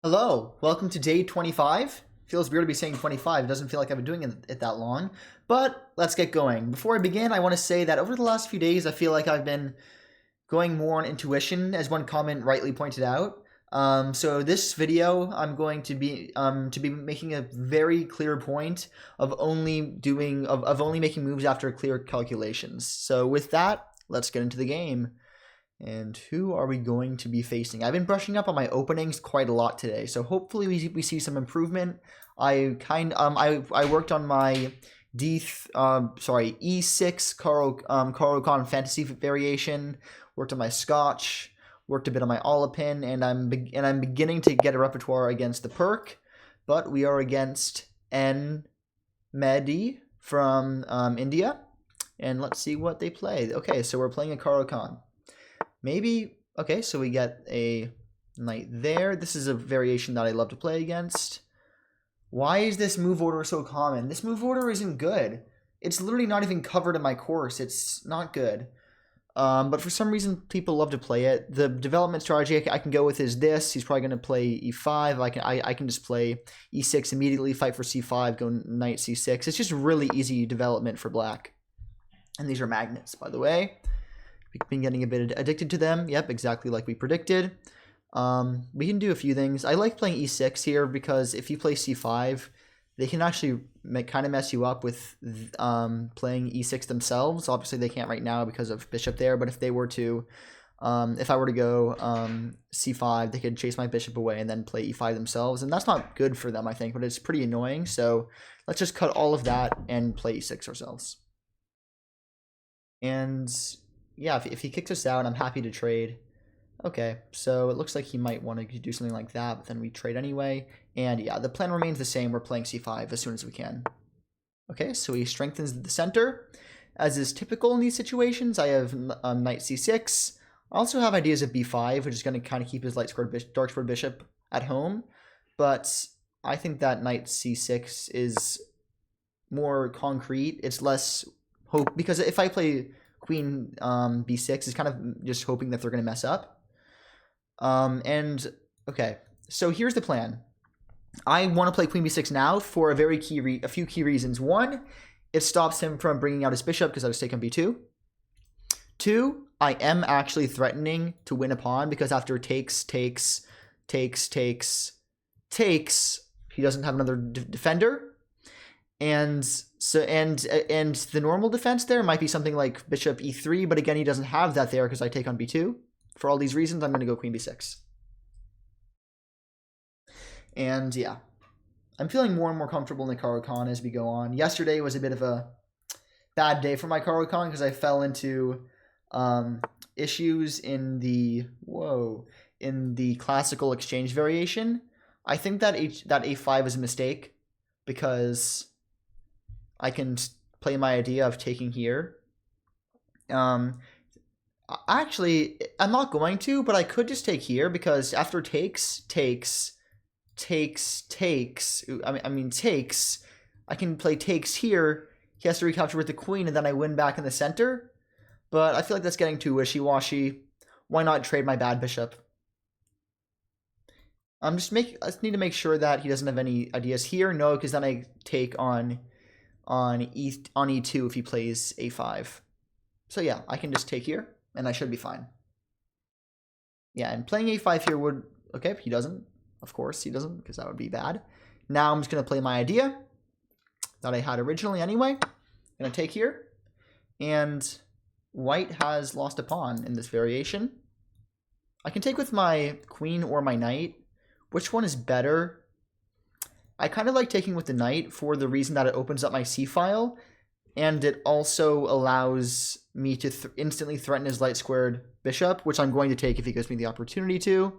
Hello, welcome to day 25. Feels weird to be saying 25. It doesn't feel like I've been doing it that long. But let's get going. Before I begin, I want to say that over the last few days, I feel like I've been going more on intuition, as one comment rightly pointed out. So this video, I'm going to be making a very clear point of only making moves after clear calculations. So with that, let's get into the game. And who are we going to be facing? I've been brushing up on my openings quite a lot today, so hopefully we see some improvement. I worked on my E6 Caro-Kann fantasy variation, worked on my Scotch, worked a bit on my Alapin, and I'm beginning to get a repertoire against the perk, but we are against N Mehdi from India, and let's see what they play. Okay, so we're playing a Caro-Kann. Maybe, okay, so we get a knight there. This is a variation that I love to play against. Why is this move order so common? This move order isn't good. It's literally not even covered in my course. It's not good. But for some reason, people love to play it. The development strategy I can go with is this. He's probably going to play e5. I can just play e6 immediately, fight for c5, go knight c6. It's just really easy development for black. And these are magnets, by the way. We've been getting a bit addicted to them. Yep, exactly like we predicted. We can do a few things. I like playing e6 here because if you play c5, they can actually kind of mess you up with playing e6 themselves. Obviously, they can't right now because of bishop there, but if they were to, if I were to go c5, they could chase my bishop away and then play e5 themselves, and that's not good for them, I think, but it's pretty annoying. So let's just cut all of that and play e6 ourselves. And yeah, if he kicks us out, I'm happy to trade. Okay, so it looks like he might want to do something like that, but then we trade anyway. And yeah, the plan remains the same. We're playing c5 as soon as we can. Okay, so he strengthens the center. As is typical in these situations, I have knight c6. I also have ideas of b5, which is going to kind of keep his dark squared bishop at home. But I think that knight c6 is more concrete. It's less hope, because if I play queen b6, it's kind of just hoping that they're going to mess up. And okay, so here's the plan. I want to play queen b6 now for a few key reasons. One, it stops him from bringing out his bishop because I was taking b2. Two, I am actually threatening to win a pawn because after takes, he doesn't have another defender. And so and the normal defense there might be something like bishop e3, but again, he doesn't have that there because I take on b2. For all these reasons, I'm going to go queen b6. And yeah, I'm feeling more and more comfortable in the Caro-Kann as we go on. Yesterday was a bit of a bad day for my Caro-Kann because I fell into issues in the classical exchange variation. I think that a5 is a mistake because I can play my idea of taking here. Actually, I'm not going to, but I could just take here because after takes, I can play takes here. He has to recapture with the queen, and then I win back in the center. But I feel like that's getting too wishy-washy. Why not trade my bad bishop? I just need to make sure that he doesn't have any ideas here. No, because then I take on e2 if he plays a5. So yeah, I can just take here, and I should be fine. Yeah, and playing a5 here would... Okay, he doesn't. Of course he doesn't, because that would be bad. Now I'm just going to play my idea that I had originally anyway. I'm going to take here. And white has lost a pawn in this variation. I can take with my queen or my knight. Which one is better? I kind of like taking with the knight for the reason that it opens up my c-file, and it also allows me to instantly threaten his light-squared bishop, which I'm going to take if he gives me the opportunity to.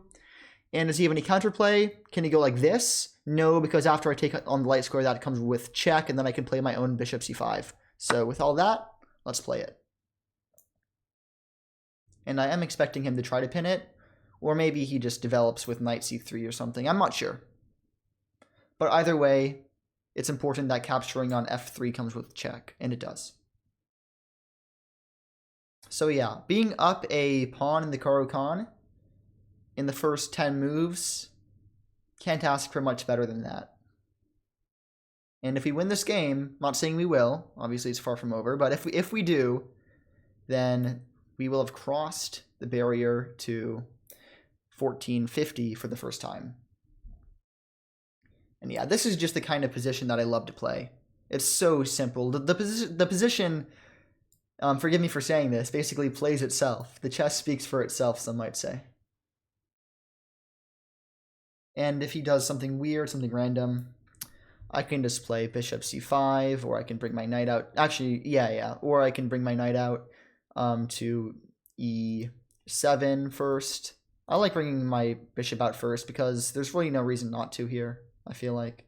And does he have any counterplay? Can he go like this? No, because after I take on the light square, that comes with check, and then I can play my own bishop c5. So with all that, let's play it. And I am expecting him to try to pin it, or maybe he just develops with knight c3 or something. I'm not sure. But either way, it's important that capturing on f3 comes with check, and it does. So yeah, being up a pawn in the Caro-Kann in the first 10 moves Can't ask for much better than that. And if we win this game, not saying we will, obviously it's far from over, but if we do, then we will have crossed the barrier to 1450 for the first time. And yeah, this is just the kind of position that I love to play. It's so simple. The position, forgive me for saying this, basically plays itself. The chess speaks for itself, some might say. And if he does something weird, something random, I can just play bishop c5, or I can bring my knight out. Actually, yeah. Or I can bring my knight out to e7 first. I like bringing my bishop out first because there's really no reason not to here, I feel like.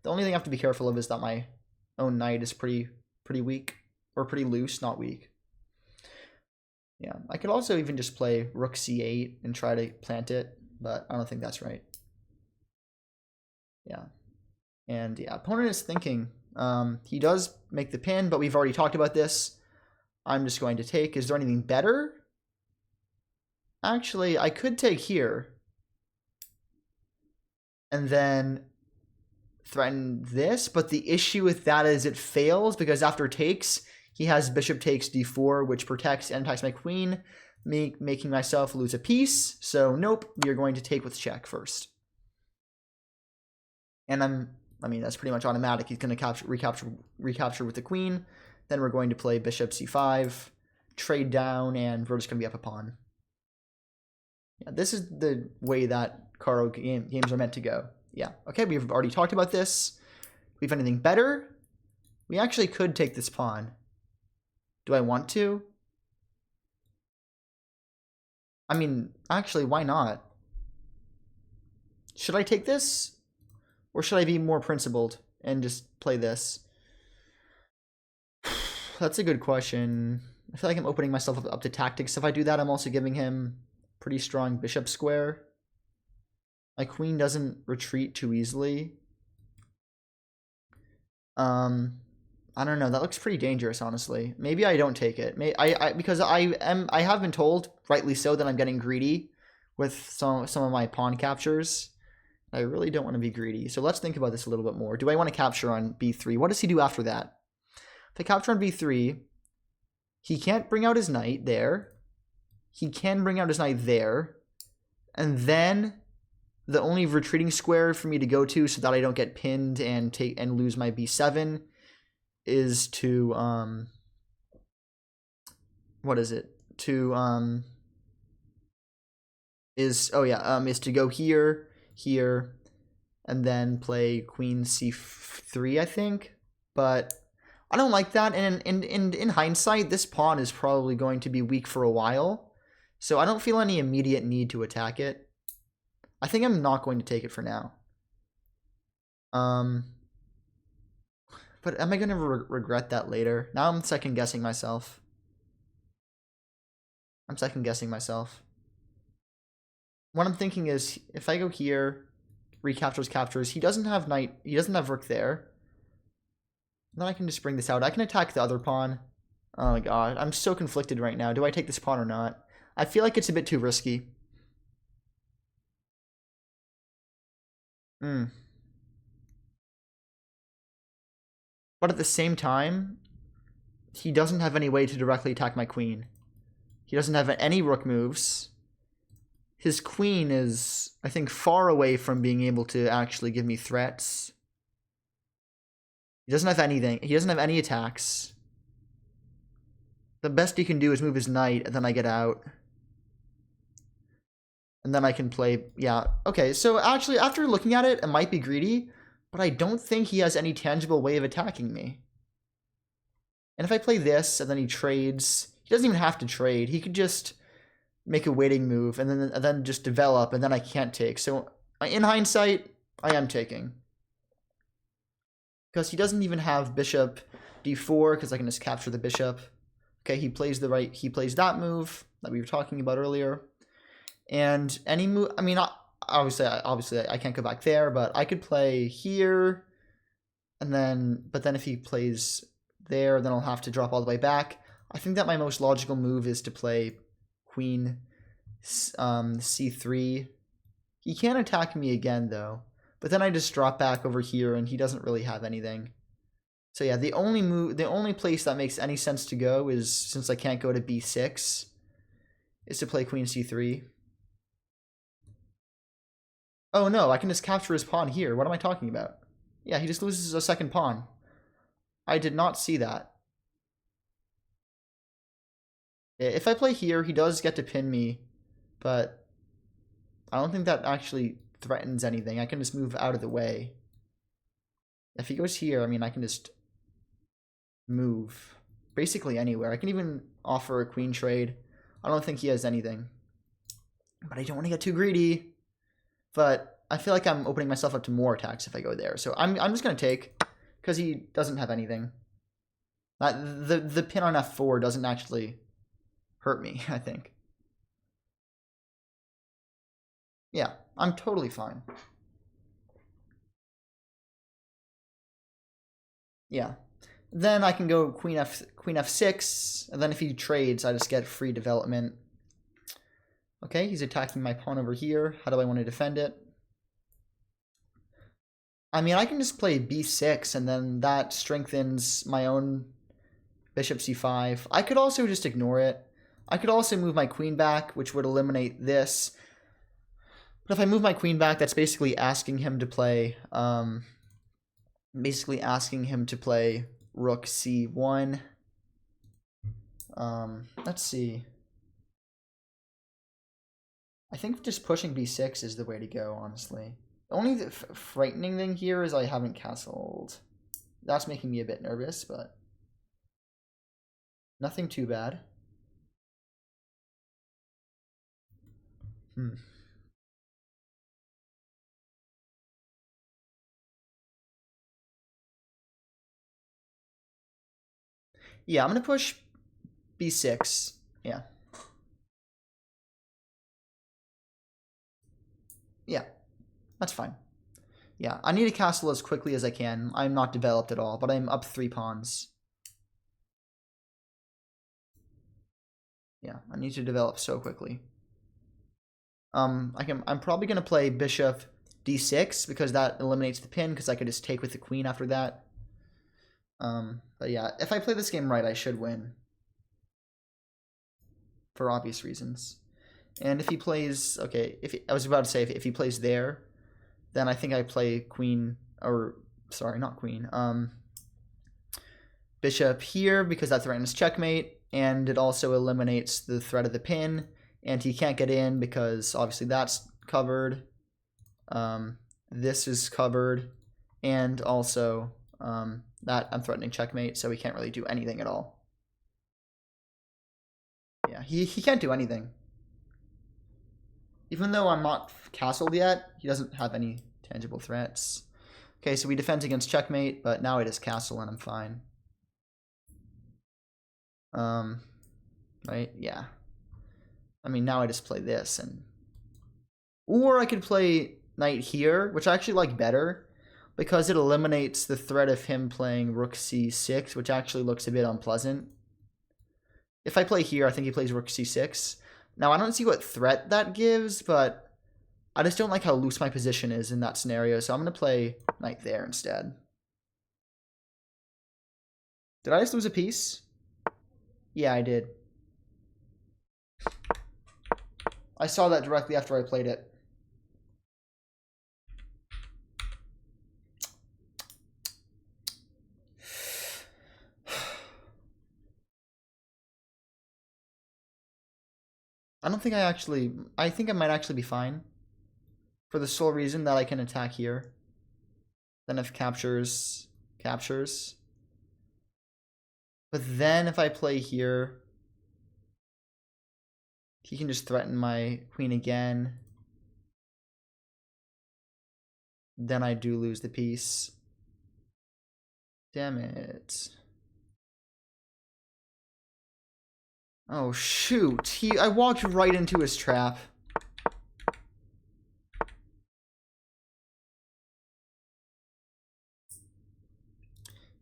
The only thing I have to be careful of is that my own knight is pretty weak. Or pretty loose, not weak. Yeah, I could also even just play rook c8 and try to plant it, but I don't think that's right. Yeah. And yeah, opponent is thinking. He does make the pin, but we've already talked about this. I'm just going to take. Is there anything better? Actually, I could take here. And then threaten this, but the issue with that is it fails because after takes, he has bishop takes d4, which protects and attacks my queen, making myself lose a piece. So nope, we are going to take with check first. And I mean, that's pretty much automatic. He's going to recapture with the queen. Then we're going to play bishop c5, trade down, and we're just going to be up a pawn. Yeah, this is the way that Caro games are meant to go. Yeah, okay, we've already talked about this. Do we have anything better? We actually could take this pawn. Do I want to? I mean, actually, why not? Should I take this? Or should I be more principled and just play this? That's a good question. I feel like I'm opening myself up to tactics. If I do that, I'm also giving him pretty strong bishop square. My queen doesn't retreat too easily. I don't know. That looks pretty dangerous, honestly. Maybe I don't take it. Because I have been told, rightly so, that I'm getting greedy with some of my pawn captures. I really don't want to be greedy. So let's think about this a little bit more. Do I want to capture on b3? What does he do after that? If I capture on b3, he can't bring out his knight there. He can bring out his knight there. And then the only retreating square for me to go to so that I don't get pinned and lose my b7 is to what is it? Is to go here, and then play queen c3, I think. But I don't like that, and in hindsight, this pawn is probably going to be weak for a while, so I don't feel any immediate need to attack it. I think I'm not going to take it for now. But am I going to regret that later? Now I'm second-guessing myself. What I'm thinking is, if I go here, captures, he doesn't have knight, he doesn't have rook there. Then I can just bring this out. I can attack the other pawn. Oh my god, I'm so conflicted right now. Do I take this pawn or not? I feel like it's a bit too risky. But at the same time, he doesn't have any way to directly attack my queen. He doesn't have any rook moves. His queen is, I think, far away from being able to actually give me threats. He doesn't have anything. He doesn't have any attacks. The best he can do is move his knight, and then I get out. And then I can play, yeah. Okay, so actually, after looking at it, it might be greedy, but I don't think he has any tangible way of attacking me. And if I play this, and then he trades, he doesn't even have to trade. He could just make a waiting move, and then just develop, and then I can't take. So in hindsight, I am taking. Because he doesn't even have bishop d4, because I can just capture the bishop. Okay, he plays that move that we were talking about earlier. And any move, I mean, obviously I can't go back there, but I could play here, and then, but then if he plays there, then I'll have to drop all the way back. I think that my most logical move is to play queen c3. He can't attack me again, though. But then I just drop back over here, and he doesn't really have anything. So yeah, the only place that makes any sense to go is, since I can't go to b6, is to play queen c3. Oh no, I can just capture his pawn here. What am I talking about? Yeah, he just loses a second pawn. I did not see that. If I play here, he does get to pin me, but I don't think that actually threatens anything. I can just move out of the way. If he goes here, I mean, I can just move basically anywhere. I can even offer a queen trade. I don't think he has anything. But I don't want to get too greedy. But I feel like I'm opening myself up to more attacks if I go there. So I'm just going to take, because he doesn't have anything. The pin on f4 doesn't actually hurt me, I think. Yeah, I'm totally fine. Yeah. Then I can go queen f6, and then if he trades, I just get free development. Okay, he's attacking my pawn over here. How do I want to defend it? I mean, I can just play b6, and then that strengthens my own bishop c5. I could also just ignore it. I could also move my queen back, which would eliminate this. But if I move my queen back, that's basically asking him to play, rook c1. Let's see. I think just pushing b6 is the way to go, honestly. The only frightening thing here is I haven't castled. That's making me a bit nervous, but nothing too bad. Yeah, I'm going to push b6. Yeah. Yeah, that's fine. Yeah, I need to castle as quickly as I can. I'm not developed at all, but I'm up 3 pawns. Yeah, I need to develop so quickly. I'm probably going to play bishop d6 because that eliminates the pin, because I could just take with the queen after that. But yeah, if I play this game right, I should win. For obvious reasons. And if he plays, okay, I was about to say if he plays there, then I think I play queen, or sorry, not queen, bishop here, because that threatens checkmate, and it also eliminates the threat of the pin, and he can't get in because obviously that's covered. This is covered, and also that I'm threatening checkmate, so he can't really do anything at all. Yeah, he can't do anything. Even though I'm not castled yet, he doesn't have any tangible threats. Okay, so we defend against checkmate, but now I just castle and I'm fine. Right? Yeah. I mean, now I just play this, and... Or I could play knight here, which I actually like better, because it eliminates the threat of him playing rook c6, which actually looks a bit unpleasant. If I play here, I think he plays rook c6. Now, I don't see what threat that gives, but I just don't like how loose my position is in that scenario, so I'm going to play knight there instead. Did I just lose a piece? Yeah, I did. I saw that directly after I played it. I think I might actually be fine. For the sole reason that I can attack here. Then if captures. But then if I play here, he can just threaten my queen again. Then I do lose the piece. Damn it. Oh shoot. I walked right into his trap.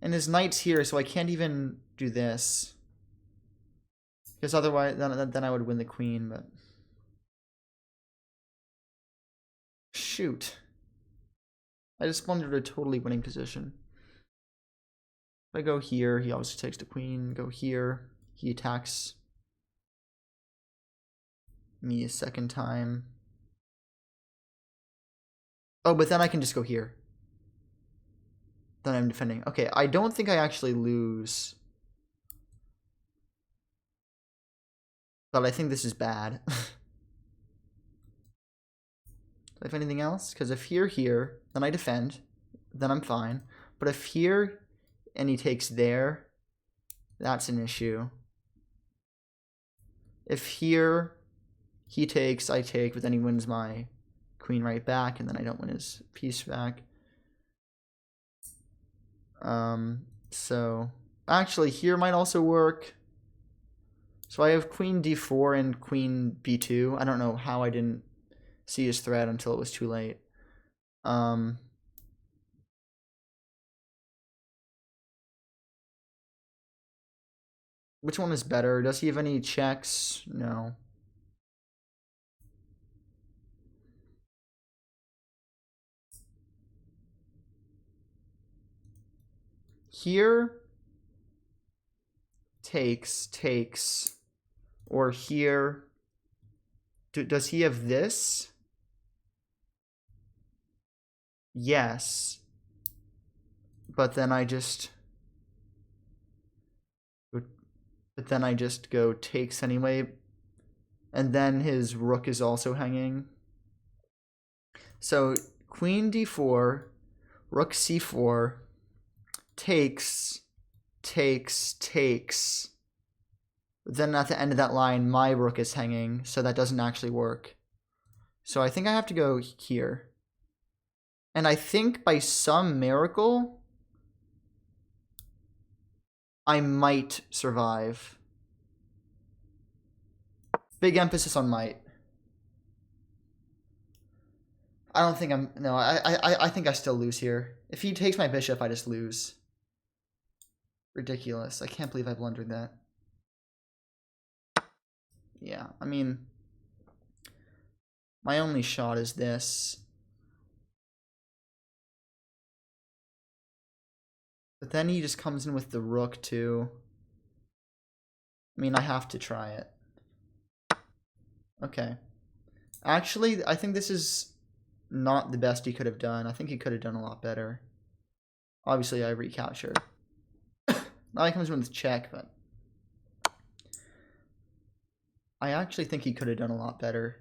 And his knight's here, so I can't even do this. Because otherwise, then I would win the queen, but... Shoot. I just blundered a totally winning position. If I go here, he obviously takes the queen. Go here, he attacks me a second time. Oh, but then I can just go here. Then I'm defending. Okay, I don't think I actually lose. But I think this is bad. Do I have anything else? Because if here, then I defend. Then I'm fine. But if here and he takes there, that's an issue. If here he takes, I take, but then he wins my queen right back, and then I don't win his piece back. So actually here might also work. So I have queen d4 and queen b2. I don't know how I didn't see his threat until it was too late. Which one is better? Does he have any checks? No. Here takes, or here. Does he have this? Yes. But then I just go takes anyway. And then his rook is also hanging. So queen d4, rook c4, takes. Then at the end of that line, my rook is hanging, so that doesn't actually work. So I think I have to go here. And I think by some miracle, I might survive. Big emphasis on might. I don't think I'm... No, I think I still lose here. If he takes my bishop, I just lose. Ridiculous. I can't believe I blundered that. Yeah, I mean... My only shot is this. But then he just comes in with the rook, too. I mean, I have to try it. Okay. Actually, I think this is not the best he could have done. I think he could have done a lot better. Obviously, I recapture. Now he comes in with check, but... I actually think he could have done a lot better.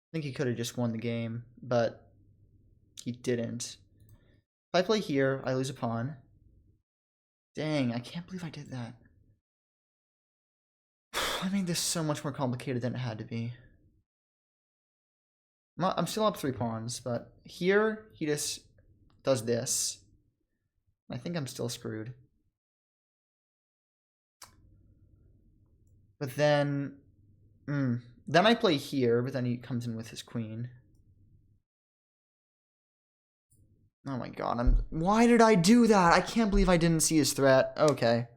I think he could have just won the game, but he didn't. If I play here, I lose a pawn. Dang, I can't believe I did that. I made this so much more complicated than it had to be. I'm still up 3 pawns, but here he just does this. I think I'm still screwed. But then... Then I play here, but then he comes in with his queen. Oh my god, why did I do that? I can't believe I didn't see his threat. Okay.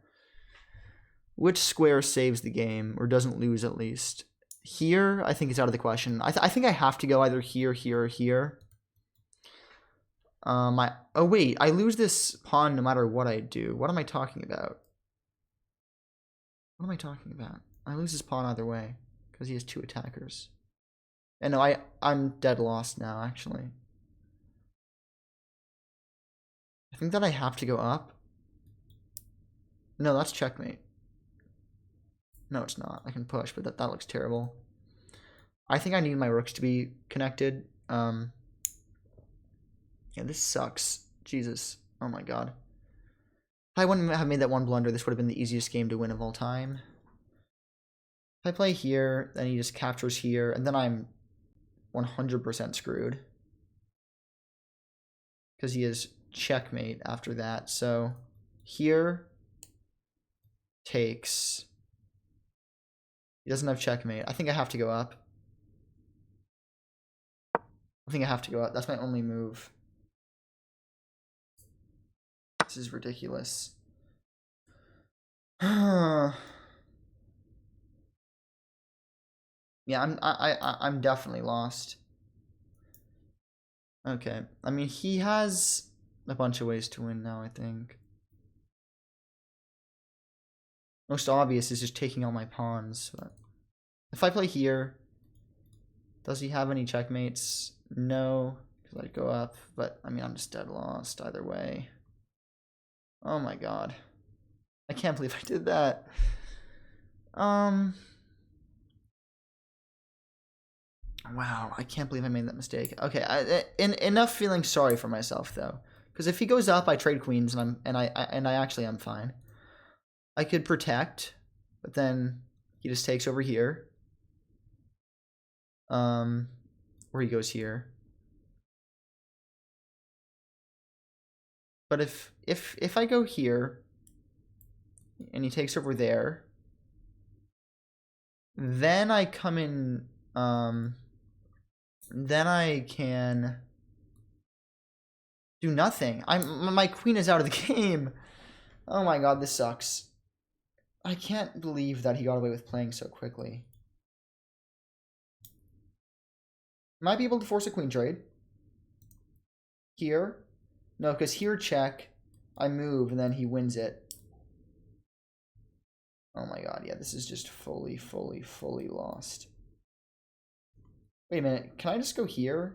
Which square saves the game, or doesn't lose at least? Here, I think it's out of the question. I think I have to go either here, here, or here. Oh wait, I lose this pawn no matter what I do. What am I talking about? What am I talking about? I lose this pawn either way, because he has 2 attackers. And no, I'm dead lost now, actually. I think that I have to go up. No, that's checkmate. No, it's not. I can push, but that looks terrible. I think I need my rooks to be connected. Yeah, this sucks. Jesus. Oh my god. If I wouldn't have made that one blunder, this would have been the easiest game to win of all time. If I play here, then he just captures here, and then I'm 100% screwed. Because he is checkmate after that. So here takes. He doesn't have checkmate. I think I have to go up. I think I have to go up. That's my only move. This is ridiculous. Yeah, I'm definitely lost. Okay. I mean, he has a bunch of ways to win now, I think. Most obvious is just taking all my pawns. But if I play here, does he have any checkmates? No, because I'd go up. But, I mean, I'm just dead lost either way. Oh my god. I can't believe I did that. Wow, I can't believe I made that mistake. Okay, enough feeling sorry for myself though, because if he goes up, I trade queens, and I actually am fine. I could protect, but then he just takes over here. Or he goes here. But if I go here, and he takes over there, then I come in. Then I can do nothing. My queen is out of the game. Oh my god, this sucks. I can't believe that he got away with playing so quickly. Might be able to force a queen trade. Here. No, because here check. I move and then he wins it. Oh my god, yeah, this is just fully lost. Wait a minute, can I just go here?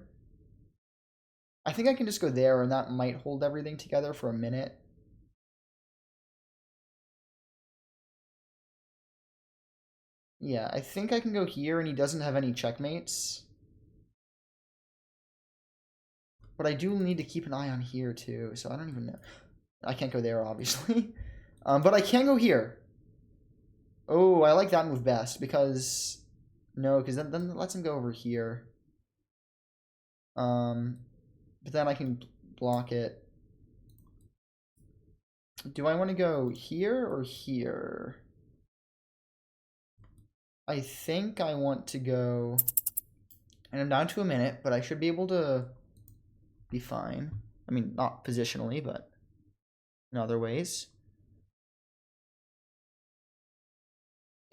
I think I can just go there and that might hold everything together for a minute. Yeah, I think I can go here and he doesn't have any checkmates. But I do need to keep an eye on here too, so I don't even know. I can't go there, obviously. But I can go here. Oh, I like that move best because... No, because then it lets him go over here. But then I can block it. Do I want to go here or here? I think I want to go... And I'm down to a minute, but I should be able to be fine. I mean, not positionally, but in other ways.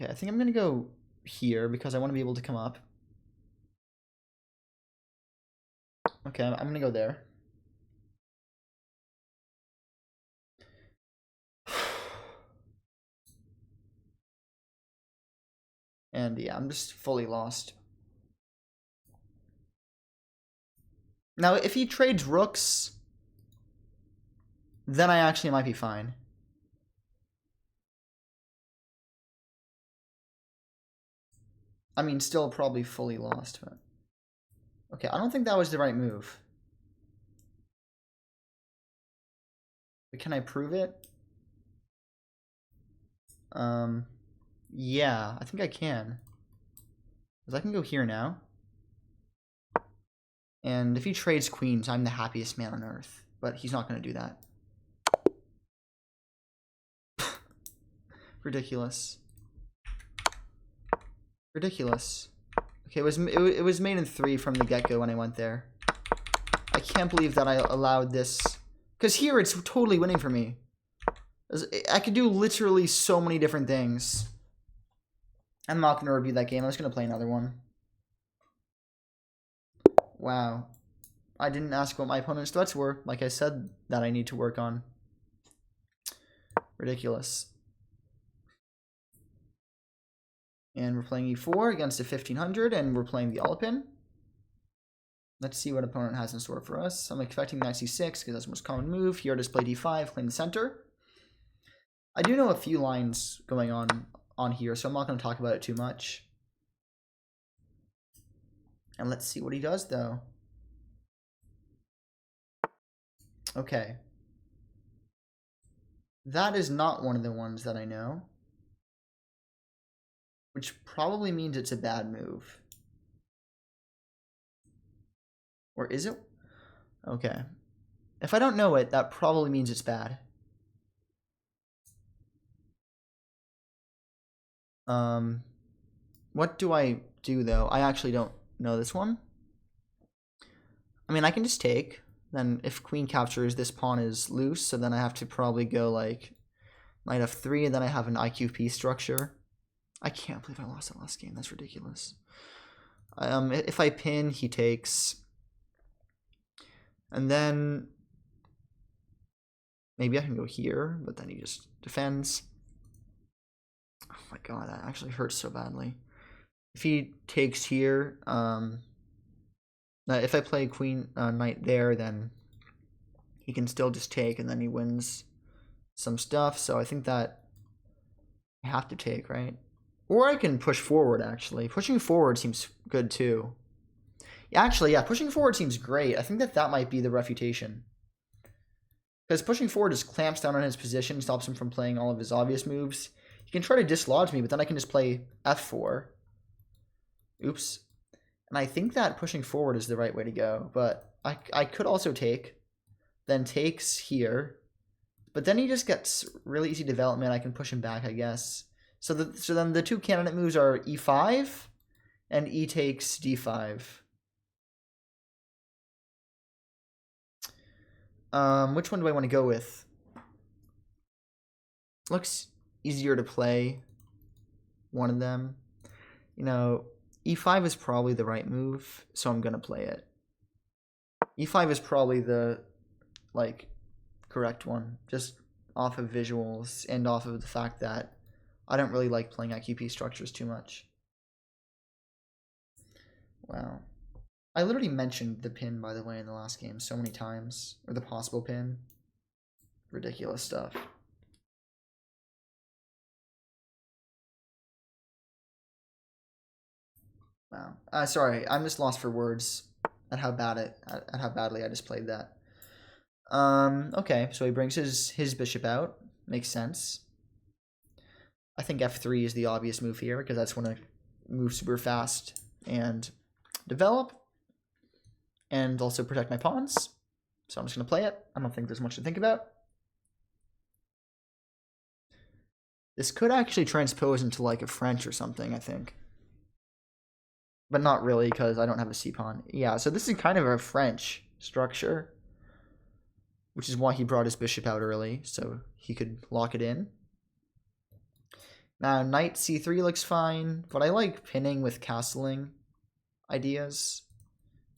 Okay, I think I'm going to go here because I want to be able to come up. Okay, I'm going to go there. And yeah, I'm just fully lost. Now, if he trades rooks, then I actually might be fine. I mean, still probably fully lost. But... Okay, I don't think that was the right move. But can I prove it? Yeah, I think I can. Because I can go here now. And if he trades queens, I'm the happiest man on earth. But he's not going to do that. Ridiculous. Ridiculous. Okay, it was made in 3 from the get-go when I went there. I can't believe that I allowed this. Because here it's totally winning for me. I could do literally so many different things. I'm not going to review that game. I'm just going to play another one. Wow. I didn't ask what my opponent's threats were. Like I said that I need to work on. Ridiculous. And we're playing e4 against a 1500, and we're playing the Alapin. Let's see what opponent has in store for us. I'm expecting knight c6 because that's the most common move. Here, just play d5, claim the center. I do know a few lines going on here, so I'm not going to talk about it too much. And let's see what he does, though. Okay. That is not one of the ones that I know. Which probably means it's a bad move. Or is it? Okay. If I don't know it, that probably means it's bad. What do I do, though? I actually don't know this one. I mean, I can just take. Then if queen captures, this pawn is loose, so then I have to probably go, like, knight f3, and then I have an IQP structure. I can't believe I lost that last game. That's ridiculous. If I pin, he takes. And then maybe I can go here, but then he just defends. Oh my god, that actually hurts so badly. If he takes here, if I play queen knight there, then he can still just take, and then he wins some stuff. So I think that I have to take, right? Or I can push forward, actually. Pushing forward seems good, too. Actually, yeah, pushing forward seems great. I think that might be the refutation. Because pushing forward just clamps down on his position, stops him from playing all of his obvious moves. He can try to dislodge me, but then I can just play f4. Oops. And I think that pushing forward is the right way to go, but I could also take. Then takes here. But then he just gets really easy development. I can push him back, I guess. So then the two candidate moves are e5 and e takes d5. Which one do I want to go with? Looks easier to play one of them. You know, e5 is probably the right move, so I'm going to play it. e5 is probably the, like, correct one, just off of visuals and off of the fact that I don't really like playing IQP structures too much. Wow. I literally mentioned the pin, by the way, in the last game so many times, or the possible pin. Ridiculous stuff. Wow. Sorry, I'm just lost for words at how badly I just played that. Okay, so he brings his bishop out. Makes sense. I think f3 is the obvious move here, because that's when I move super fast and develop. And also protect my pawns. So I'm just going to play it. I don't think there's much to think about. This could actually transpose into like a French or something, I think. But not really, because I don't have a c-pawn. Yeah, so this is kind of a French structure, which is why he brought his bishop out early, so he could lock it in. Now, knight c3 looks fine, but I like pinning with castling ideas.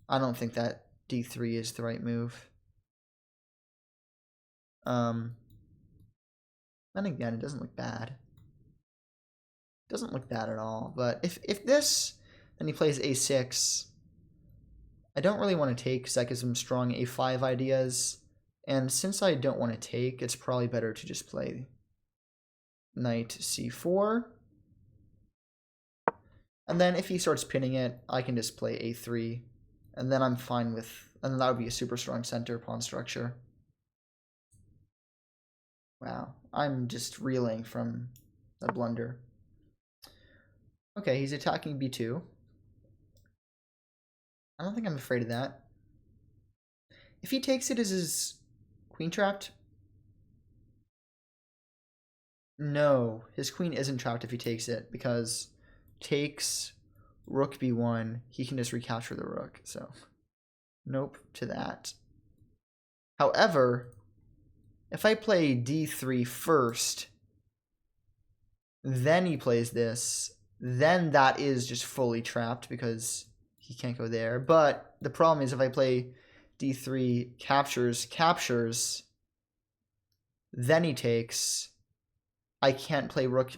I don't think that d3 is the right move. Then again, it doesn't look bad. It doesn't look bad at all, but if this, then he plays a6. I don't really want to take because that gives him strong a5 ideas, and since I don't want to take, it's probably better to just play knight c4. And then if he starts pinning it, I can just play a3, and then I'm fine with, and then that would be a super strong center pawn structure. Wow, I'm just reeling from a blunder. Okay, he's attacking b2. I don't think I'm afraid of that. If he takes it, is his queen trapped? No, his queen isn't trapped if he takes it, because takes rook b1, he can just recapture the rook, so nope to that. However, if I play d3 first, then he plays this, then that is just fully trapped because he can't go there. But the problem is if I play d3 captures, then he takes, I can't play rook.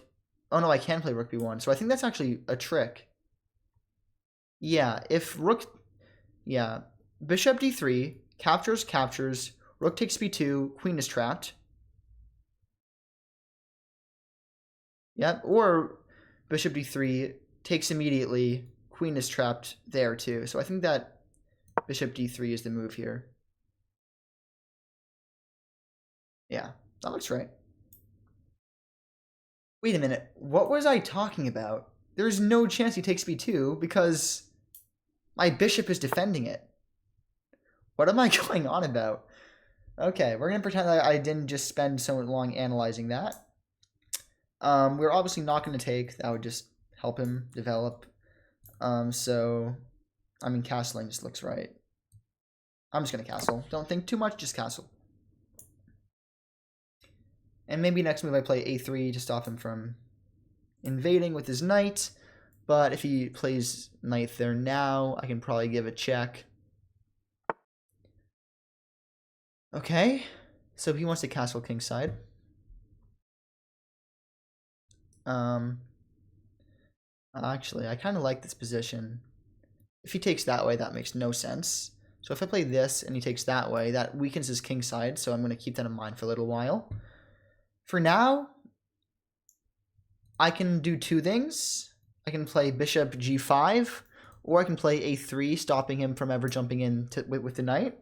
Oh no, I can play rook b1. So I think that's actually a trick. Yeah, if rook, yeah, bishop d3, captures, rook takes b2, queen is trapped. Yep, or bishop d3 takes immediately, queen is trapped there too. So I think that bishop d3 is the move here. Yeah, that looks right. Wait a minute, what was I talking about? There's no chance he takes b2 because my bishop is defending it. What am I going on about? Okay, we're going to pretend that I didn't just spend so long analyzing that. We're obviously not going to take. That would just help him develop. So, I mean, castling just looks right. I'm just going to castle. Don't think too much, just castle. And maybe next move I play a3 to stop him from invading with his knight. But if he plays knight there now, I can probably give a check. Okay, so he wants to castle kingside. Actually, I kind of like this position. If he takes that way, that makes no sense. So if I play this and he takes that way, that weakens his kingside, so I'm going to keep that in mind for a little while. For now, I can do two things. I can play bishop g5, or I can play a3, stopping him from ever jumping in with the knight.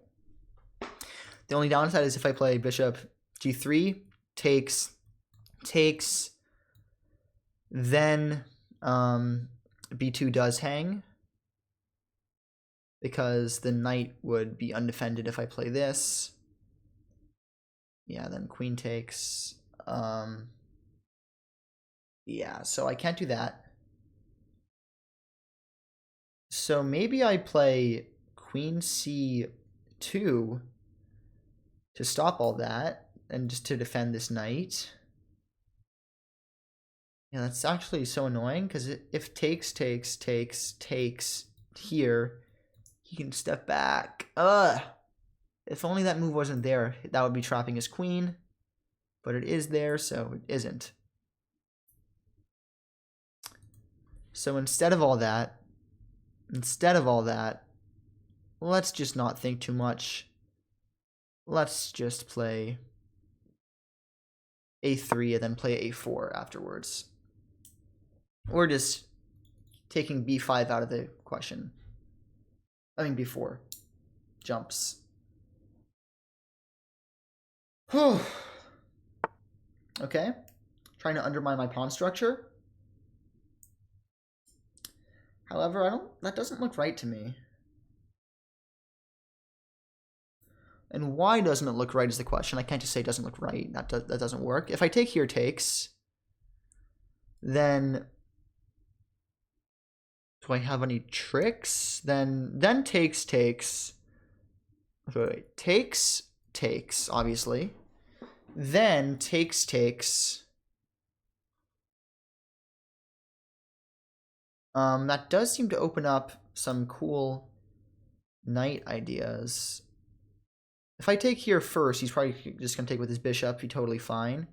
The only downside is if I play bishop g3, takes, then b2 does hang, because the knight would be undefended if I play this. Yeah, then queen takes. Yeah, so I can't do that. So maybe I play queen c2 to stop all that and just to defend this knight. Yeah, that's actually so annoying because if takes here, he can step back. Ugh. If only that move wasn't there, that would be trapping his queen. But it is there, so it isn't. So instead of all that, let's just not think too much. Let's just play a3 and then play a4 afterwards. Or just taking b5 out of the question. I mean b4. Jumps. Okay. Trying to undermine my pawn structure. However, that doesn't look right to me. And why doesn't it look right is the question. I can't just say it doesn't look right. That doesn't work. If I take here takes, then do I have any tricks? Then takes. Wait, takes, obviously. Then takes. That does seem to open up some cool knight ideas. If I take here first, he's probably just going to take with his bishop. He's totally fine.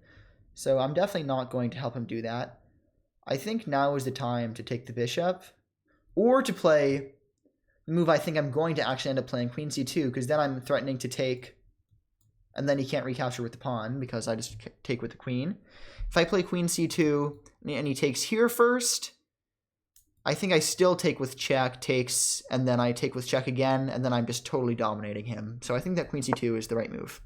So I'm definitely not going to help him do that. I think now is the time to take the bishop. Or to play the move I think I'm going to actually end up playing, queen c2, because then I'm threatening to take, and then he can't recapture with the pawn because I just take with the queen. If I play queen c2 and he takes here first, I think I still take with check, takes, and then I take with check again, and then I'm just totally dominating him. So I think that queen c2 is the right move.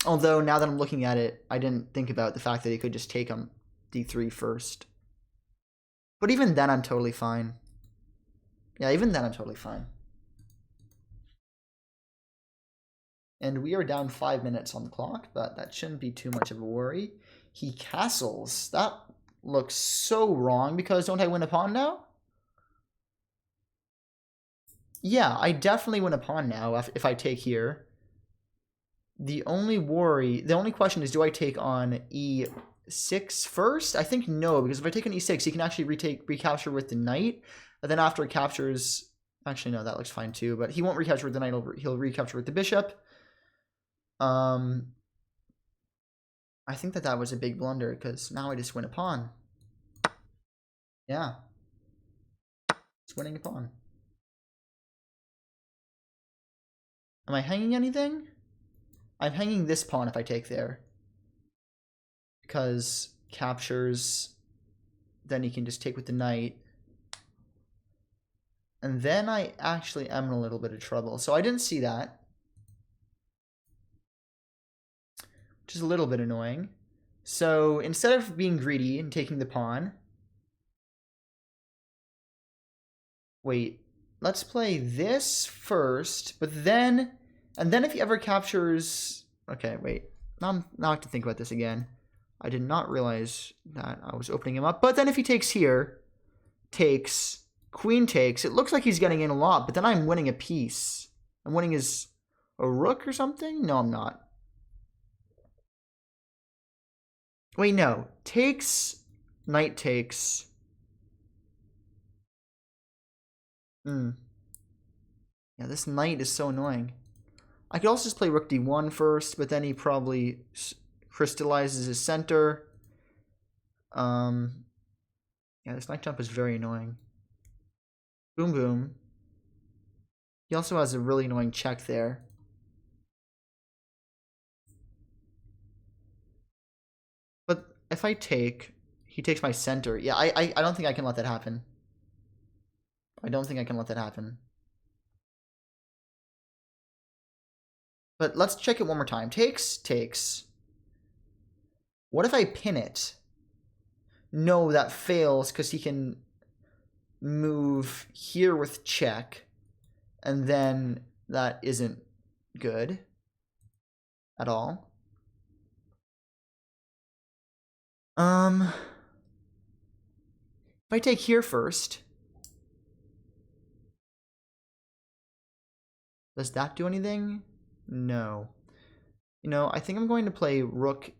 Although, now that I'm looking at it, I didn't think about the fact that he could just take on d3 first. But even then, I'm totally fine. Yeah, even then, I'm totally fine. And we are down 5 minutes on the clock, but that shouldn't be too much of a worry. He castles. That looks so wrong, because don't I win a pawn now? Yeah, I definitely win a pawn now if I take here. The only question is, do I take on e6 first? I think no, because if I take on e6, he can actually recapture with the knight. And then after it captures, actually no, that looks fine too, but he won't recapture with the knight, he'll recapture with the bishop. I think that was a big blunder, because now I just win a pawn. Yeah. It's winning a pawn. Am I hanging anything? I'm hanging this pawn if I take there. Because captures, then he can just take with the knight. And then I actually am in a little bit of trouble. So I didn't see that, which is a little bit annoying. So instead of being greedy and taking the pawn, wait, let's play this first, but then, and then if he ever captures, okay, wait, now I have to think about this again. I did not realize that I was opening him up. But then if he takes here, takes, queen takes, it looks like he's getting in a lot, but then I'm winning a piece. I'm winning a rook or something? No, I'm not. Wait, no. Takes, knight takes. Yeah, this knight is so annoying. I could also just play rook d1 first, but then he probably crystallizes his center. Yeah, this knight jump is very annoying. Boom, boom. He also has a really annoying check there. But if I take, he takes my center. Yeah, I don't think I can let that happen. I don't think I can let that happen. But let's check it one more time. Takes, takes. What if I pin it? No, that fails because he can move here with check. And then that isn't good at all. If I take here first, does that do anything? No. You know, I think I'm going to play rook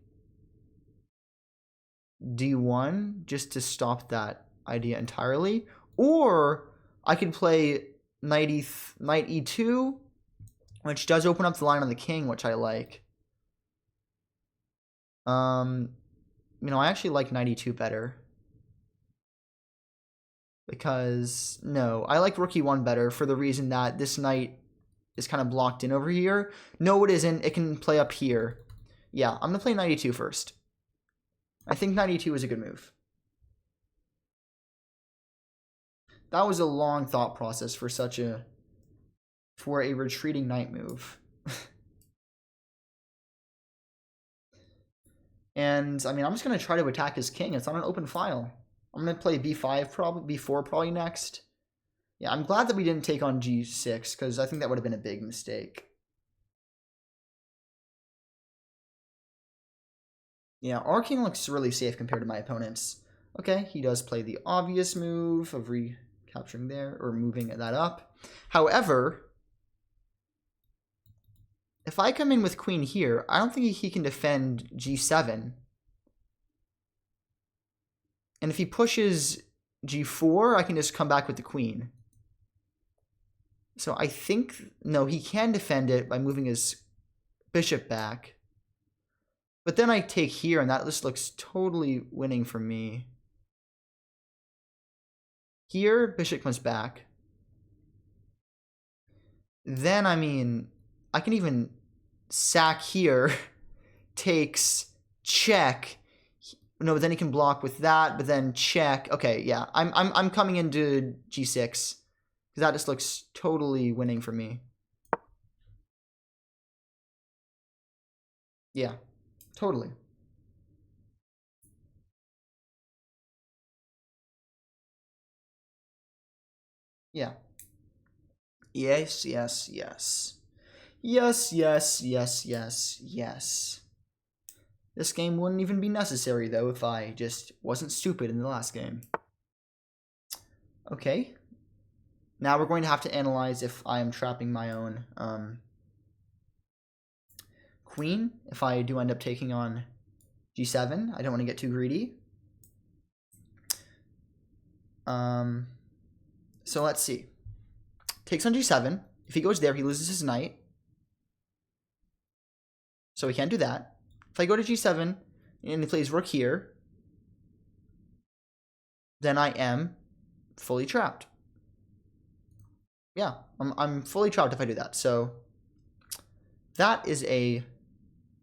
d1 just to stop that idea entirely. Or I could play knight e2, which does open up the line on the king, which I like. You know, I actually like knight e2 better. Because, no, I like rook e1 better for the reason that this knight is kind of blocked in over here. No, it isn't. It can play up here. Yeah, I'm going to play knight e2 first. I think knight e2 is a good move. That was a long thought process for a retreating knight move. And, I mean, I'm just going to try to attack his king. It's on an open file. I'm going to play b5 probably, b4 probably next. Yeah, I'm glad that we didn't take on g6, because I think that would have been a big mistake. Yeah, our king looks really safe compared to my opponent's. Okay, he does play the obvious move of recapturing there, or moving that up. However, if I come in with queen here, I don't think he can defend g7. And if he pushes g4, I can just come back with the queen. So I think, no, he can defend it by moving his bishop back. But then I take here, and that just looks totally winning for me. Here, bishop comes back. Then, I mean, I can even sack here, takes, check. No, then he can block with that, but then check. Okay, yeah, I'm coming into g6 because that just looks totally winning for me. Yeah, totally. Yeah. Yes, yes, yes. Yes, yes, yes, yes, yes. This game wouldn't even be necessary, though, if I just wasn't stupid in the last game. Okay. Now we're going to have to analyze if I am trapping my own queen. If I do end up taking on g7, I don't want to get too greedy. So let's see. Takes on g7. If he goes there, he loses his knight. So he can't do that. If I go to g7 and he plays rook here, then I am fully trapped. Yeah, I'm fully trapped if I do that. So that is a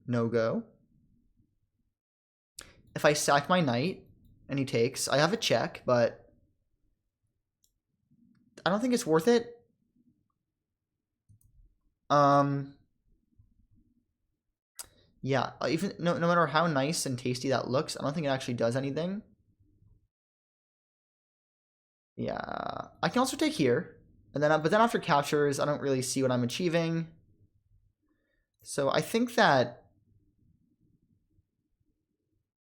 no-go. If I sack my knight and he takes, I have a check, but I don't think it's worth it. Yeah, even no matter how nice and tasty that looks, I don't think it actually does anything. Yeah, I can also take here, and then but then after captures, I don't really see what I'm achieving. So I think that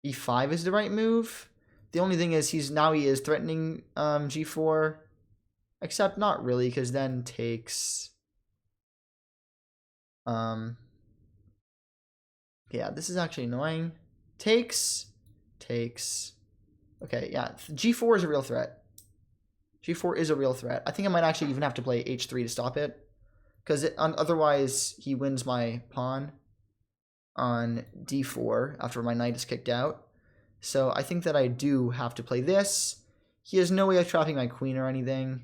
e5 is the right move. The only thing is he is threatening g4, except not really, because then takes. Yeah, this is actually annoying. Takes. Okay, yeah, g4 is a real threat. G4 is a real threat. I think I might actually even have to play h3 to stop it. because otherwise he wins my pawn on d4 after my knight is kicked out. So I think that I do have to play this. He has no way of trapping my queen or anything.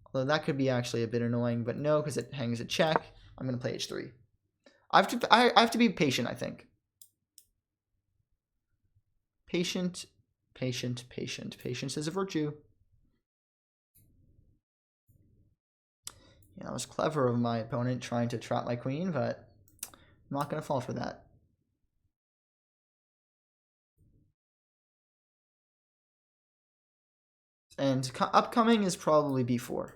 Although that could be actually a bit annoying, but no, because it hangs a check. I'm going to play h3. I have to be patient, I think. Patient, patient, patient. Patience is a virtue. Yeah, that was clever of my opponent trying to trap my queen, but I'm not going to fall for that. And upcoming is probably b4,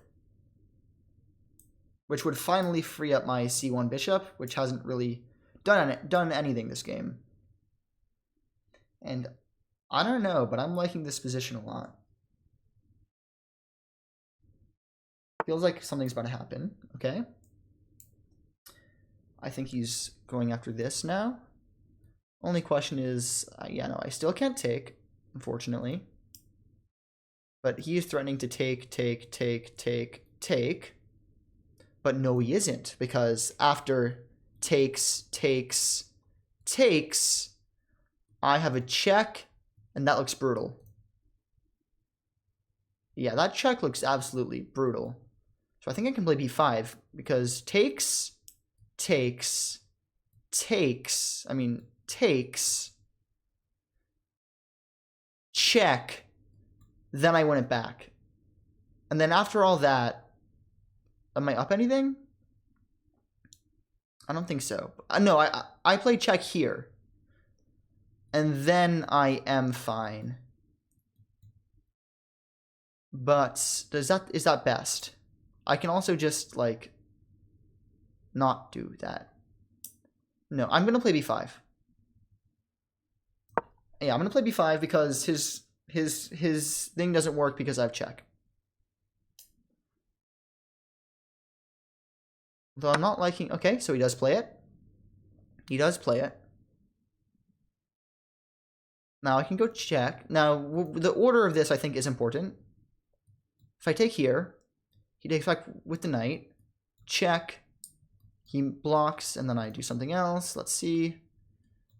which would finally free up my c1 bishop, which hasn't really done anything this game. And I don't know, but I'm liking this position a lot. Feels like something's about to happen. Okay. I think he's going after this now. Only question is, yeah, no, I still can't take, unfortunately. But he is threatening to take. But no, he isn't, because after takes, I have a check, and that looks brutal. Yeah, that check looks absolutely brutal. So I think I can play b5, because takes, check, then I win it back. And then after all that, am I up anything? I don't think so. No, I play check here. And then I am fine. But is that best? I can also just, like, not do that. No, I'm going to play b5. Yeah, I'm going to play b5 because his thing doesn't work because I have check. Though I'm not liking... Okay, so he does play it. He does play it. Now I can go check. Now, the order of this, I think, is important. If I take here, he takes back with the knight. Check. He blocks, and then I do something else. Let's see.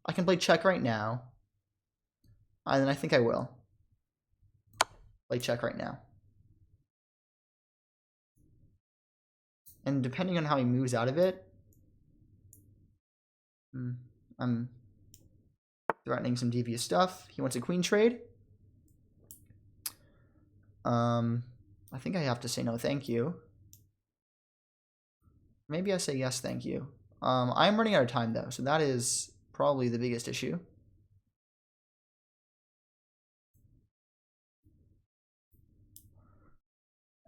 I can play check right now. And then I think I will. Play check right now. And depending on how he moves out of it, I'm threatening some devious stuff. He wants a queen trade. I think I have to say no thank you. Maybe I say yes thank you. I'm running out of time though, so that is probably the biggest issue.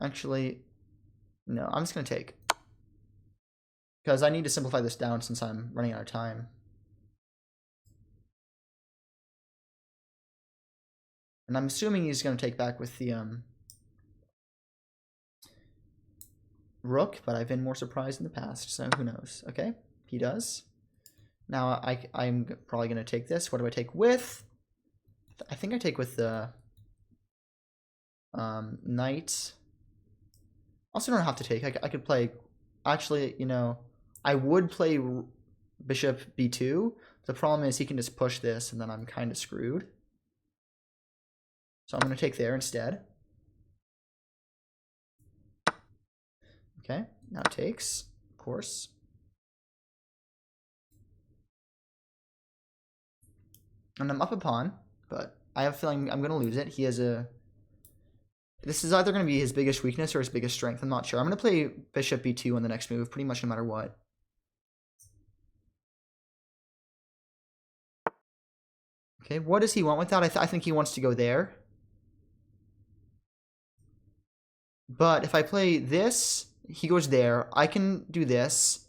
Actually, no, I'm just going to take. Because I need to simplify this down since I'm running out of time. And I'm assuming he's going to take back with the rook, but I've been more surprised in the past, so who knows. Okay, he does. Now I'm probably going to take this. What do I take with? I think I take with the knight. Also don't have to take. I could play... Actually, you know, I would play bishop b2. The problem is he can just push this, and then I'm kind of screwed. So I'm going to take there instead. Okay, now it takes, of course. And I'm up a pawn, but I have a feeling I'm going to lose it. He has a... This is either going to be his biggest weakness or his biggest strength. I'm not sure. I'm going to play bishop b2 on the next move, pretty much no matter what. Okay, what does he want with that? I think he wants to go there. But if I play this, he goes there. I can do this,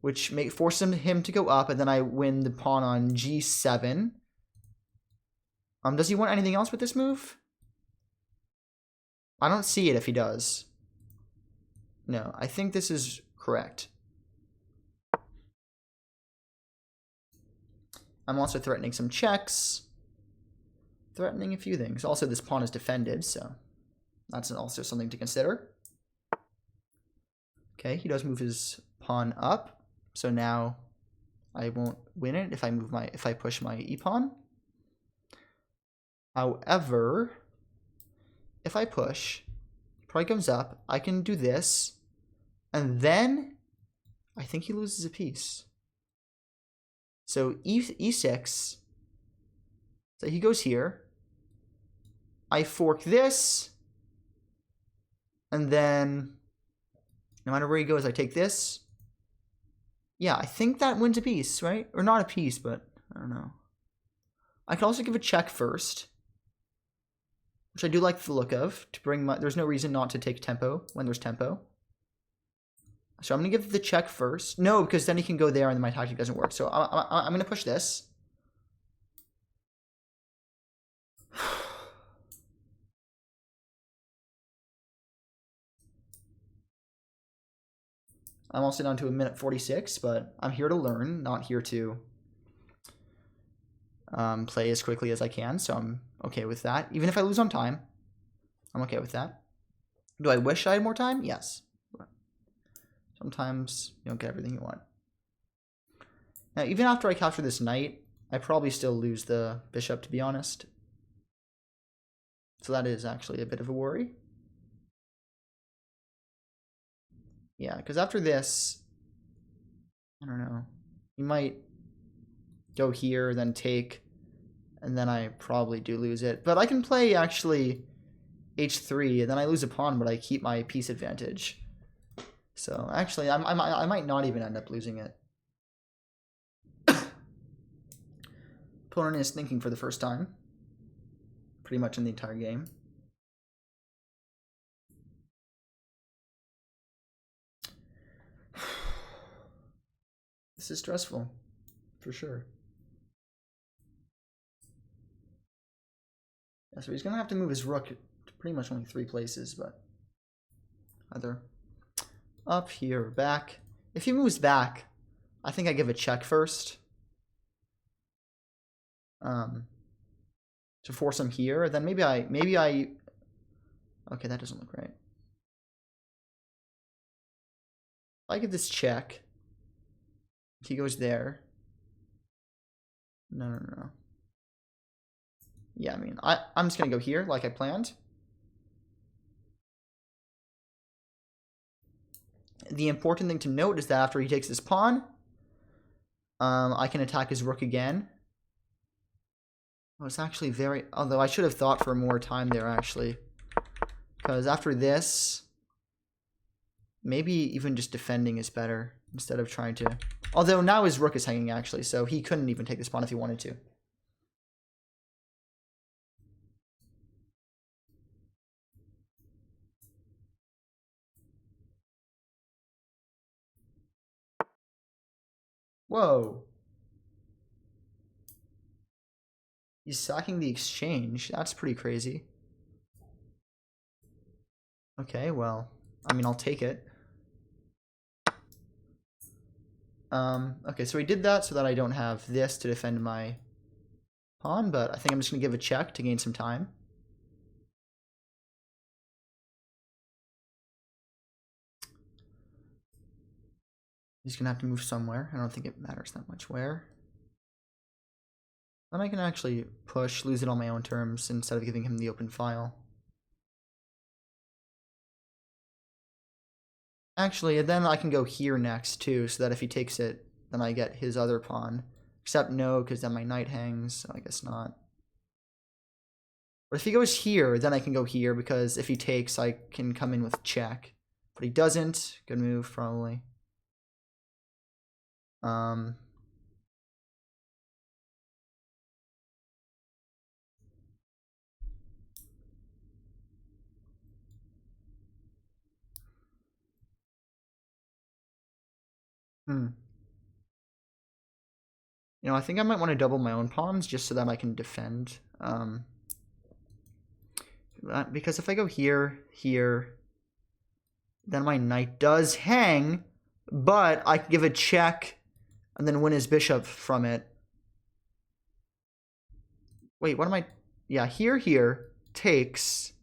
which forces him to go up, and then I win the pawn on g7. Does he want anything else with this move? I don't see it if he does. No, I think this is correct. I'm also threatening some checks. Threatening a few things. Also, this pawn is defended, so that's also something to consider. Okay, he does move his pawn up, so now I won't win it if I push my e-pawn. However, if I push, probably comes up, I can do this, and then I think he loses a piece. So e6, so he goes here. I fork this, and then no matter where he goes, I take this. Yeah, I think that wins a piece, right? Or not a piece, but I don't know. I can also give a check first, which I do like the look of, to bring my, there's no reason not to take tempo when there's tempo. So I'm going to give the check first. No, because then he can go there and then my tactic doesn't work. So I'm going to push this. I'm also down to a minute 46, but I'm here to learn, not here to play as quickly as I can. So I'm okay with that. Even if I lose on time, I'm okay with that. Do I wish I had more time? Yes. Sometimes you don't get everything you want. Now, even after I capture this knight, I probably still lose the bishop, to be honest. So that is actually a bit of a worry. Yeah, because after this, I don't know. You might go here, then take, and then I probably do lose it. But I can play actually h3, and then I lose a pawn, but I keep my piece advantage. So actually, I might not even end up losing it. Opponent is thinking for the first time, pretty much in the entire game. This is stressful, for sure. Yeah, so he's going to have to move his rook to pretty much only 3 places, but either up, here, or back. If he moves back, I think I give a check first. To force him here, then maybe I okay, that doesn't look right. If I get this check, he goes there. No. Yeah, I mean, I'm just gonna go here like I planned. The important thing to note is that after he takes his pawn, I can attack his rook again. Oh, it's actually very... Although I should have thought for more time there, actually. Because after this, maybe even just defending is better instead of trying to... Although now his rook is hanging, actually, so he couldn't even take this pawn if he wanted to. Whoa. He's sacking the exchange. That's pretty crazy. Okay, well, I mean, I'll take it. Okay, so he did that so that I don't have this to defend my pawn, but I think I'm just going to give a check to gain some time. He's going to have to move somewhere. I don't think it matters that much where. Then I can actually push, lose it on my own terms instead of giving him the open file. Actually, then I can go here next too, so that if he takes it, then I get his other pawn. Except no, because then my knight hangs, so I guess not. But if he goes here, then I can go here, because if he takes, I can come in with check. But he doesn't. Good move, probably. You know, I think I might want to double my own pawns just so that I can defend. Because if I go here, here, then my knight does hang, but I can give a check and then win his bishop from it. Wait, what am I... Yeah, here, takes.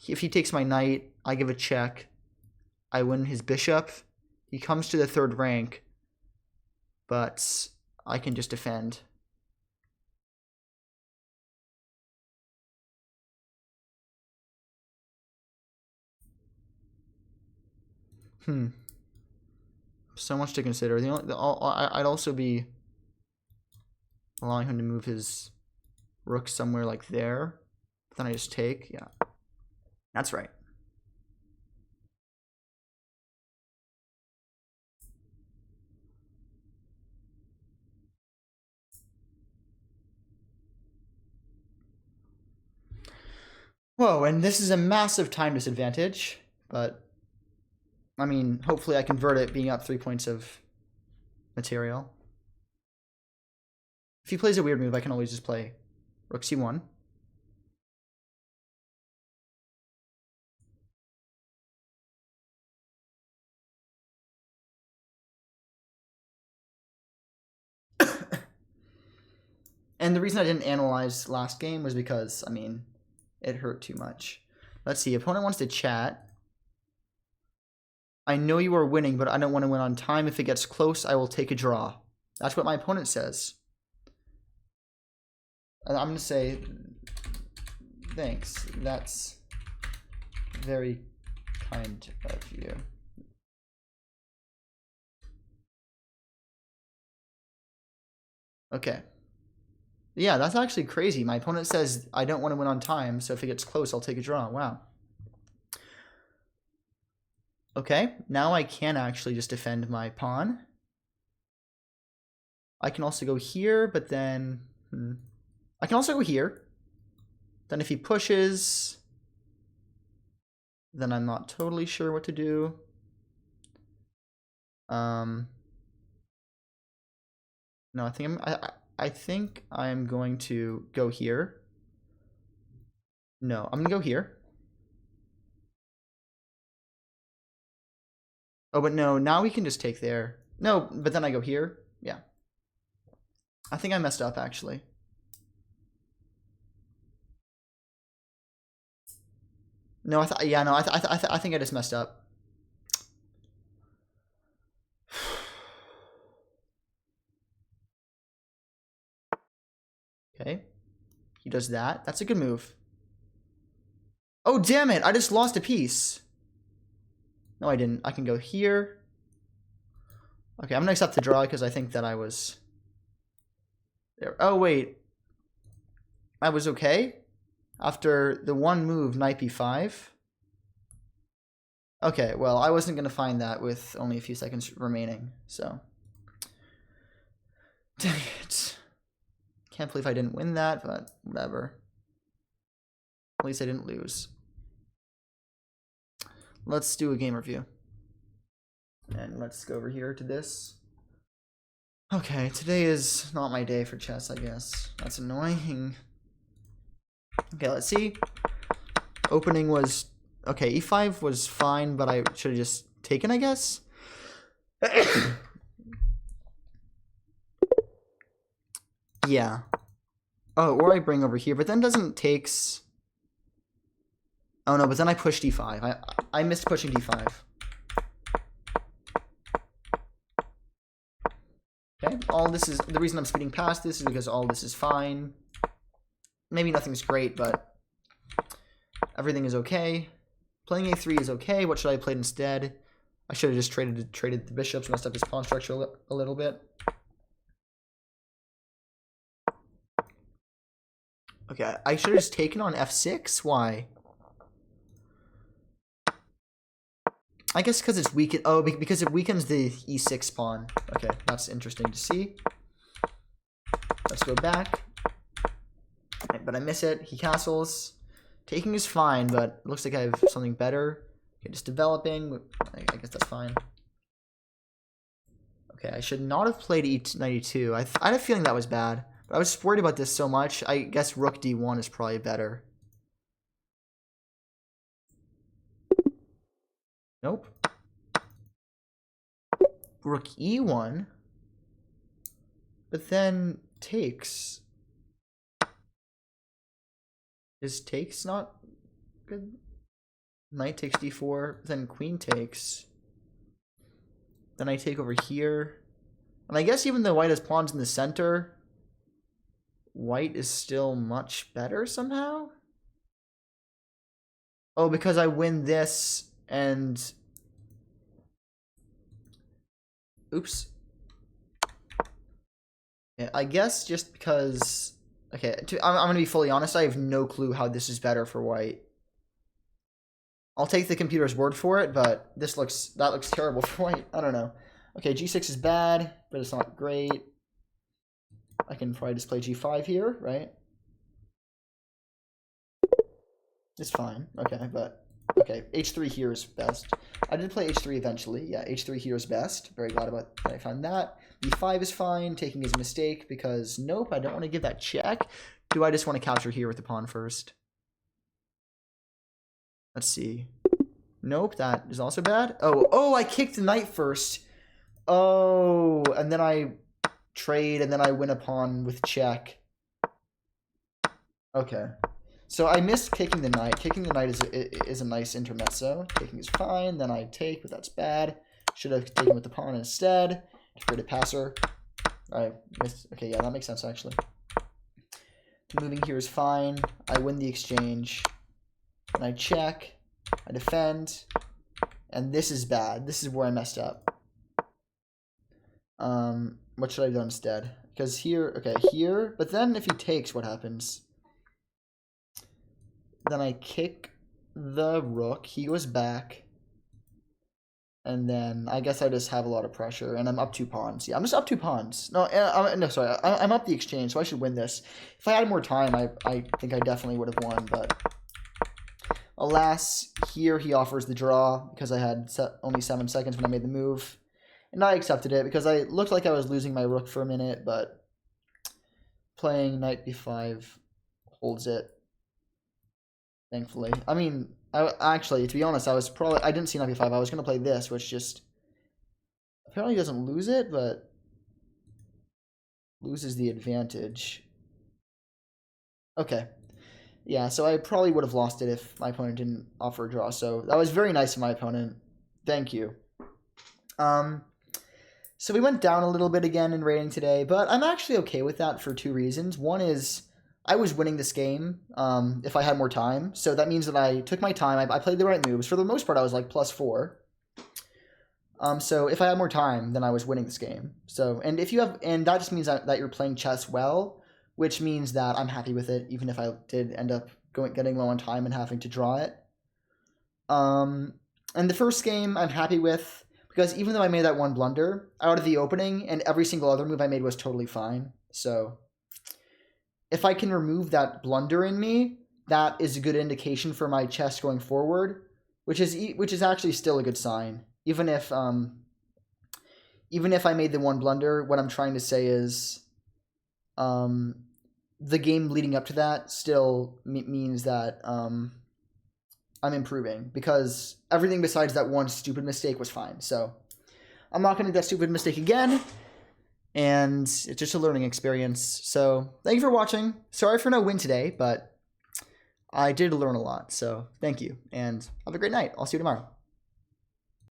If he takes my knight, I give a check. I win his bishop. He comes to the third rank, but I can just defend. So much to consider. I'd also be allowing him to move his rook somewhere like there. Then I just take. Yeah, that's right. Whoa, and this is a massive time disadvantage, but I mean, hopefully I convert it being up 3 points of material. If he plays a weird move, I can always just play rook c1. And the reason I didn't analyze last game was because, I mean, it hurt too much. Let's see, opponent wants to chat. I know you are winning, but I don't want to win on time. If it gets close, I will take a draw. That's what my opponent says. And I'm going to say, thanks. That's very kind of you. Okay. Yeah, that's actually crazy. My opponent says I don't want to win on time, so if it gets close, I'll take a draw. Wow. Okay, now I can actually just defend my pawn. I can also go here, but then... I can also go here. Then if he pushes... then I'm not totally sure what to do. No, I think I'm going to go here. No, I'm gonna go here. Oh, but no, now we can just take there. No, but then I go here. Yeah. I think I messed up, actually. No, I think I just messed up. Okay. He does that. That's a good move. Oh, damn it. I just lost a piece. No, I didn't. I can go here. Okay, I'm going to accept the draw because I think that I was there. Oh, wait. I was okay? After the one move, knight b5. Okay, well, I wasn't going to find that with only a few seconds remaining, so. Dang it. Can't believe I didn't win that, but whatever. At least I didn't lose. Let's do a game review. And let's go over here to this. Okay, today is not my day for chess, I guess. That's annoying. Okay, let's see. Opening was... Okay, e5 was fine, but I should have just taken, I guess. Yeah. Oh, or I bring over here, but then doesn't takes... Oh no, but then I pushed d5. I missed pushing d5. Okay, all this is... The reason I'm speeding past this is because all this is fine. Maybe nothing's great, but everything is okay. Playing a3 is okay. What should I play instead? I should have just traded the bishops, messed up his pawn structure a little bit. Okay, I should have just taken on f6. Why? I guess because it's weakened. Oh, because it weakens the e6 pawn. Okay, that's interesting to see. Let's go back. But I miss it. He castles. Taking is fine, but it looks like I have something better. Okay, just developing. I guess that's fine. Okay, I should not have played e92. I had a feeling that was bad. But I was just worried about this so much. I guess rook d1 is probably better. Nope. Rook e1. But then takes. Is takes not good? Knight takes d4, then queen takes. Then I take over here. And I guess even though white has pawns in the center, white is still much better somehow? Oh, because I win this and... Oops. Yeah, I guess just because... Okay, I'm going to be fully honest. I have no clue how this is better for white. I'll take the computer's word for it, but that looks terrible for white. I don't know. Okay, g6 is bad, but it's not great. I can probably just play g5 here, right? It's fine. Okay, but... Okay, h3 here is best. I did play h3 eventually. Yeah, h3 here is best. Very glad about that I found that. b5 is fine. Taking is a mistake because, nope, I don't want to give that check. Do I just want to capture here with the pawn first? Let's see. Nope, that is also bad. Oh, I kicked the knight first. Oh, and then I trade, and then I win a pawn with check. Okay. So I missed kicking the knight. Kicking the knight is a nice intermezzo. Taking is fine. Then I take, but that's bad. Should have taken with the pawn instead. To create a passer. I missed. Okay, yeah, that makes sense, actually. Moving here is fine. I win the exchange. And I check. I defend. And this is bad. This is where I messed up. What should I have done instead? Because here, okay, here. But then if he takes, what happens? Then I kick the rook. He goes back. And then I guess I just have a lot of pressure. And I'm up 2 pawns. Yeah, I'm just up 2 pawns. No, sorry. I'm up the exchange, so I should win this. If I had more time, I think I definitely would have won. But alas, here he offers the draw because I had only 7 seconds when I made the move. And I accepted it because I looked like I was losing my rook for a minute. But playing knight b5 holds it. Thankfully. I mean, actually, to be honest, I didn't see knight b5. I was going to play this, which just apparently doesn't lose it, but loses the advantage. Okay. Yeah, so I probably would have lost it if my opponent didn't offer a draw. So that was very nice of my opponent. Thank you. So we went down a little bit again in rating today, but I'm actually okay with that for 2 reasons. One is I was winning this game if I had more time. So that means that I took my time. I played the right moves. For the most part, I was like +4. So if I had more time, then I was winning this game. So, and that just means that you're playing chess well, which means that I'm happy with it, even if I did end up getting low on time and having to draw it. And the first game I'm happy with, because even though I made that one blunder out of the opening, and every single other move I made was totally fine. So if I can remove that blunder in me, that is a good indication for my chess going forward, which is actually still a good sign. Even if I made the one blunder, what I'm trying to say is the game leading up to that still means that I'm improving, because everything besides that one stupid mistake was fine. So I'm not going to do that stupid mistake again. And it's just a learning experience. So thank you for watching. Sorry for no win today, but I did learn a lot. So thank you, and have a great night. I'll see you tomorrow.